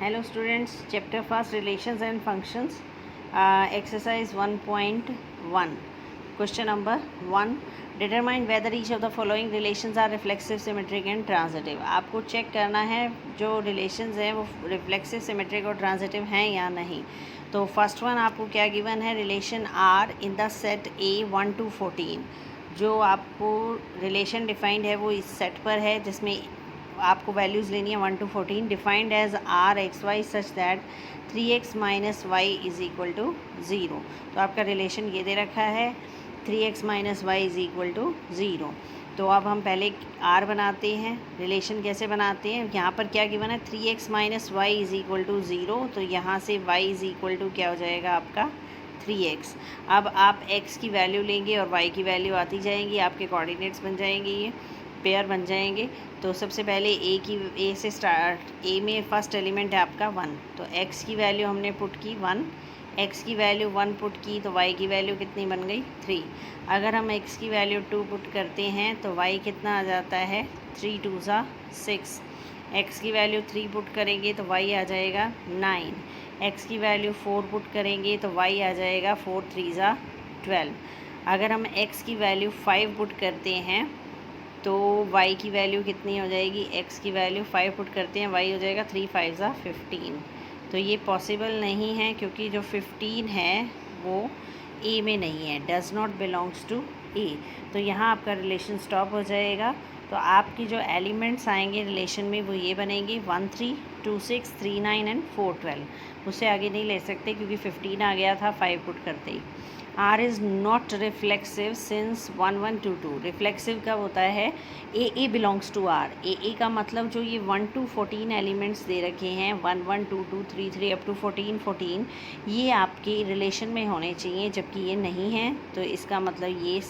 Hello students, chapter first, relations and functions, exercise 1.1. Question number 1, determine whether each of the following relations are reflexive, symmetric and transitive. आपको check करना है जो relations हैं वो reflexive, symmetric और transitive हैं या नहीं. तो फर्स्ट वन आपको क्या गिवन है, relation R in the set A 1 to 14. जो आपको रिलेशन डिफाइंड है वो इस सेट पर है जिसमें आपको वैल्यूज़ लेनी है 1 to 14. Defined as R x y such that 3x minus y is equal to 0. तो आपका रिलेशन ये दे रखा है 3x minus y is equal to 0. तो अब हम पहले आर बनाते हैं. रिलेशन कैसे बनाते हैं, यहाँ पर क्या गिवन है 3x minus y is equal to 0. तो यहाँ से y इज़ इक्वल टू क्या हो जाएगा आपका 3x. अब आप x की वैल्यू लेंगे और y की वैल्यू आती जाएंगी, आपके कोऑर्डिनेट्स बन जाएंगे, ये पेयर बन जाएंगे. तो सबसे पहले ए से स्टार्ट, ए में फर्स्ट एलिमेंट है आपका 1. तो x की वैल्यू हमने पुट की 1, x की वैल्यू 1 पुट की तो y की वैल्यू कितनी बन गई 3. अगर हम x की वैल्यू 2 पुट करते हैं तो y कितना आ जाता है 3 2 ज़ा 6. x की वैल्यू 3 पुट करेंगे तो y आ जाएगा 9. x की वैल्यू 4 पुट करेंगे तो y आ जाएगा 4 3 ज़ा 12. अगर हम x की वैल्यू 5 पुट करते हैं तो y की वैल्यू कितनी हो जाएगी, x की वैल्यू 5 पुट करते हैं y हो जाएगा 3 5 ज़ा 15. तो ये पॉसिबल नहीं है क्योंकि जो 15 है वो a में नहीं है, does not belongs to a. तो यहाँ आपका रिलेशन स्टॉप हो जाएगा. तो आपकी जो एलिमेंट्स आएंगे रिलेशन में वो ये बनेंगे 1 3 2 6 3 9 एंड 4 12. उससे आगे नहीं ले सकते क्योंकि 15 आ गया था 5 पुट करते ही. R is not reflexive since 1 1 2 2. Reflexive कब होता है, ए बिलोंग्स टू R. ए का मतलब जो ये 1 to 14 एलिमेंट्स दे रखे हैं 1 1 2 2 3 3 अप टू 14 14, ये आपके रिलेशन में होने चाहिए जबकि ये नहीं है. तो इसका मतलब ये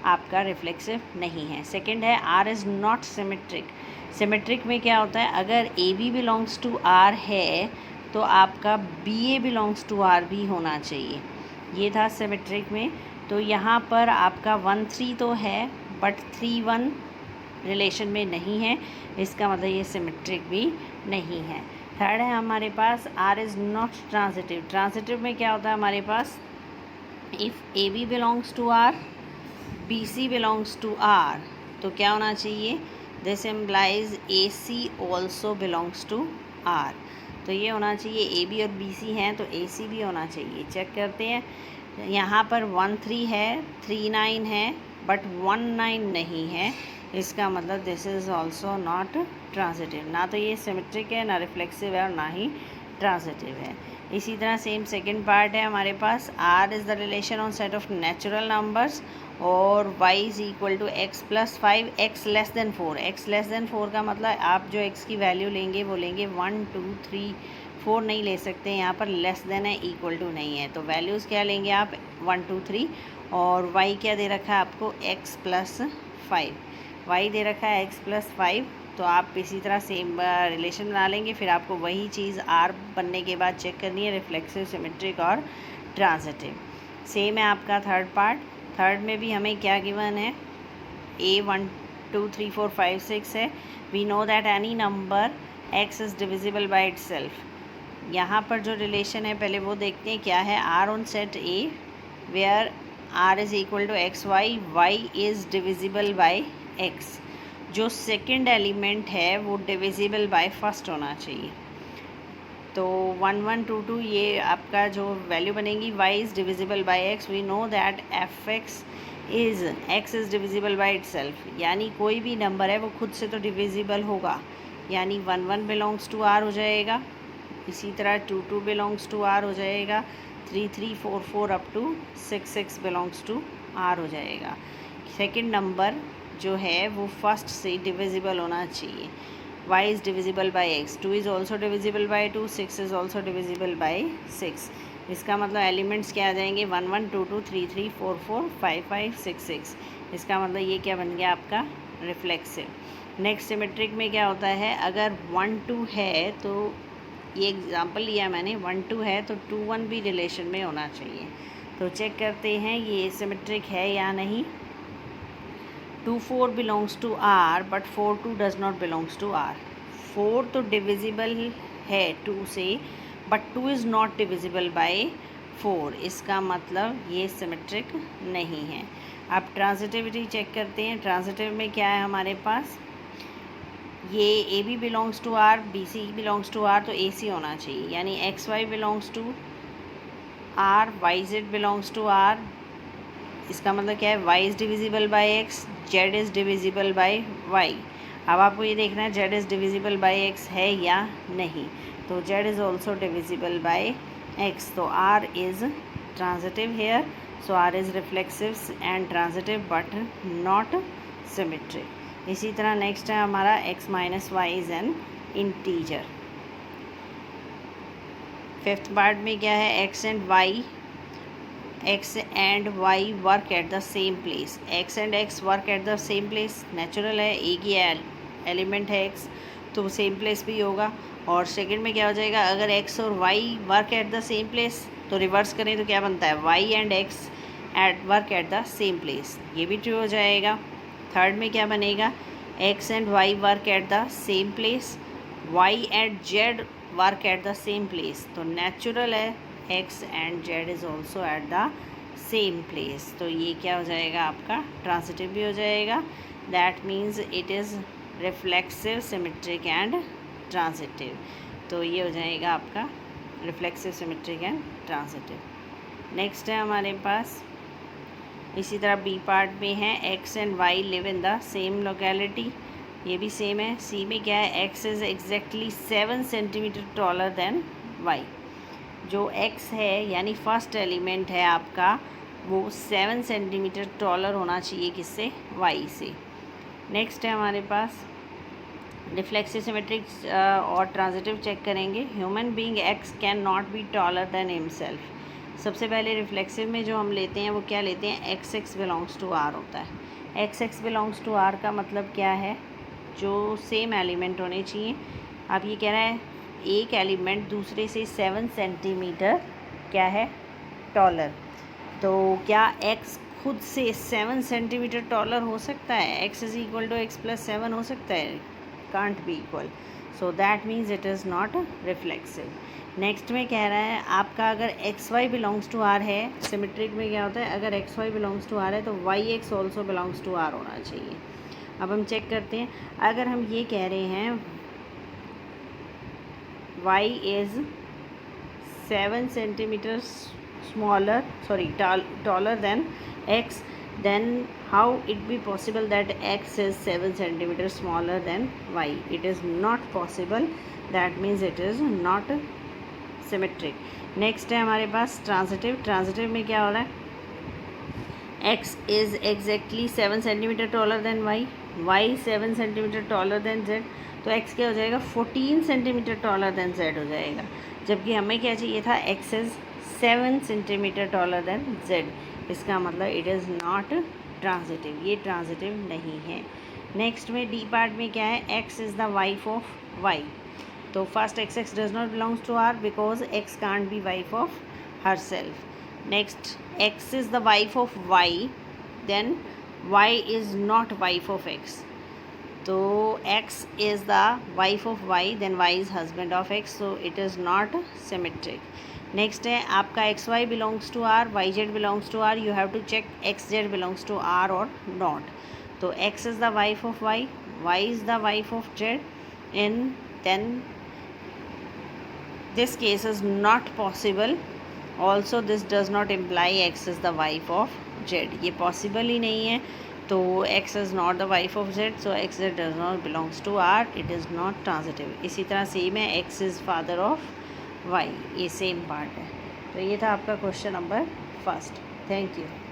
आपका रिफ्लेक्सिव नहीं है. सेकंड है R is not symmetric. Symmetric में क्या होता है, अगर a B belongs to R है तो आपका b a belongs to R भी होना चाहिए. ये था सिमेट्रिक में. तो यहाँ पर आपका 1 3 तो है बट 3 1 रिलेशन में नहीं है, इसका मतलब ये सिमेट्रिक भी नहीं है. थर्ड है हमारे पास R is not transitive. Transitive में क्या होता है हमारे पास, if A B belongs to R, B C belongs to R, तो क्या होना चाहिए, this implies A C also belongs to R. तो ये होना चाहिए, ए बी और बी सी हैं तो ए सी भी होना चाहिए. चेक करते हैं, यहाँ पर 1 3 है, 3 9 है बट 1 9 नहीं है. इसका मतलब this is also not transitive. ना तो ये सिमेट्रिक है, ना रिफ्लेक्सिव है और ना ही ट्रांजिटिव है. इसी तरह सेम सेकंड पार्ट है हमारे पास, R is the relation on set of natural numbers और y is equal to x plus 5 x less than 4. x less than 4 का मतलब आप जो x की वैल्यू लेंगे वो लेंगे 1 2 3 4 नहीं ले सकते, यहाँ पर लेस देन है, इक्वल टू नहीं है. तो वैल्यूज़ क्या लेंगे आप 1 2 3 और y क्या दे रखा है आपको x प्लस 5. y दे रखा है x प्लस 5. तो आप इसी तरह सेम रिलेशन बना लेंगे. फिर आपको वही चीज़ R बनने के बाद चेक करनी है, रिफ्लेक्सिव, सिमेट्रिक और ट्रांजिटिव. सेम है आपका थर्ड पार्ट. थर्ड में भी हमें क्या गिवन है, a 1 2 3 4 5 6 है. We know that any number x is divisible by itself. यहाँ पर जो रिलेशन है पहले वो देखते हैं क्या है, R on set A where R is equal to x y, y is divisible by x. जो सेकंड एलिमेंट है वो डिविजिबल बाय फर्स्ट होना चाहिए. तो 1 1 2 2 ये आपका जो वैल्यू बनेगी y is divisible by x. We know that f x is divisible by itself. यानी कोई भी नंबर है वो खुद से तो डिविजिबल होगा, यानी 1 1 बिलोंग्स टू R हो जाएगा. इसी तरह 2 2 बिलोंग्स टू R हो जाएगा. 3 3 4 4 up to 6 6 belongs to R हो जाएगा. सेकंड नंबर जो है वो फर्स्ट से डिविजिबल होना चाहिए. y is divisible by x, 2 is also divisible bye 2, 6 is also divisible bye 6. इसका मतलब एलिमेंट्स क्या आ जाएंगे 1 1 2 2 3 3 4 4 5 5 6 6. इसका मतलब ये क्या बन गया आपका रिफ्लेक्सिव. नेक्स्ट सिमेट्रिक में क्या होता है, अगर 1 2 है तो ये एग्जांपल लिया मैंने, 1 2 है तो 2 1 भी रिलेशन में होना चाहिए. तो चेक करते हैं ये सिमेट्रिक है या नहीं. 2 4 belongs to R but 4 2 does not belongs to R. 4 तो डिविजिबल है 2 से, but 2 is not divisible by 4, इसका मतलब ये सिमेट्रिक नहीं है। अब ट्रांजिटिविटी चेक करते हैं। ट्रांजिटिव में क्या है हमारे पास, ये A B belongs to R, B C belongs to R, तो ए सी होना चाहिए, यानी X Y belongs to R, Y Z belongs to R. इसका मतलब क्या है, Y is divisible by X, Z is divisible by Y. अब आपको ये देखना है Z is divisible by X है या नहीं, तो Z is also divisible by X, तो R is transitive here, so are is reflexive and transitive but not symmetric. इसी तरह नेक्स्ट है हमारा x minus y is an integer. Fifth part में क्या है, x and y work at the same place. X and x work at the same place, natural है, एक ही एलिमेंट है एक्स, तो सेम प्लेस भी होगा। और सेकंड में क्या हो जाएगा, अगर एक्स और y work at the same place, तो रिवर्स करें तो क्या बनता है, y and x work at the same place, ये भी ट्रू हो जाएगा। थर्ड में क्या बनेगा, x and y work at the same place, y and z work at the same place, तो नेचुरल है x and z is also at the same place, तो ये क्या हो जाएगा आपका, ट्रांजिटिव भी हो जाएगा। That means it is reflexive, symmetric and transitive, तो ये हो जाएगा आपका reflexive, symmetric and transitive. Next है हमारे पास इसी तरह बी पार्ट में है, x and y live in the same locality, ये भी सेम है। सी में क्या है, x is exactly 7 centimetre taller than y, जो एक्स है यानी फर्स्ट एलिमेंट है आपका, वो 7 सेंटीमीटर टॉलर होना चाहिए किससे, वाई से। नेक्स्ट है हमारे पास रिफ्लेक्सिव, सिमेट्रिक और ट्रांजिटिव चेक करेंगे। Human being x can not be taller than himself. सबसे पहले रिफ्लेक्सिव में जो हम लेते हैं वो क्या लेते हैं, x x belongs to R होता है। X x belongs to R का मतलब क्या है, जो सेम एलिमेंट होने चाहिए। अब ये कह रहा है एक एलिमेंट दूसरे से 7 सेंटीमीटर क्या है, टॉलर, तो क्या एक्स खुद से 7 सेंटीमीटर टॉलर हो सकता है, x is equal to x plus 7 हो सकता है, can't be equal, so that means it is not reflexive. Next में कह रहा है आपका अगर x Y belongs to R है, सिमेट्रिक में क्या होता है, अगर x Y belongs to R है तो y x also belongs to R होना चाहिए। अब हम चेक करते हैं, अगर हम ये कह रहे हैं y is 7 centimeters smaller, sorry, taller than x, then how it be possible that x is 7 centimeters smaller than y? It is not possible, that means it is not symmetric. Next है हमारे पास transitive. Transitive में क्या हो रहा है, x is exactly 7 centimetre taller then y, y 7 centimetre taller then z, तो x क्या हो जाएगा, 14 सेंटीमीटर टॉलर देन z हो जाएगा, जबकि हमें क्या चाहिए था, x is 7 centimetre taller then z, इसका मतलब इट इज़ नॉट ट्रांजिटिव, ये ट्रांजिटिव नहीं है। नेक्स्ट में डी पार्ट में क्या है, x is the wife of y, तो first x x does not belongs to R because x can't be wife of herself. Next x is the wife of y, then y is not wife of x, तो x is the wife of y, then y is husband of x, so it is not symmetric. Next है आपका x Y belongs to R, Y Z belongs to R, you have to check x z belongs to R और not, तो x is the wife of y, y is the wife of z, and then this case is not possible. Also this does not imply x is the wife of z, ये possible ही नहीं है, तो x is not the wife of z, so x z does not belongs to R, it is not transitive. इसी तरह same है x is father of y, ये same part है। तो ये था आपका question number first. Thank you.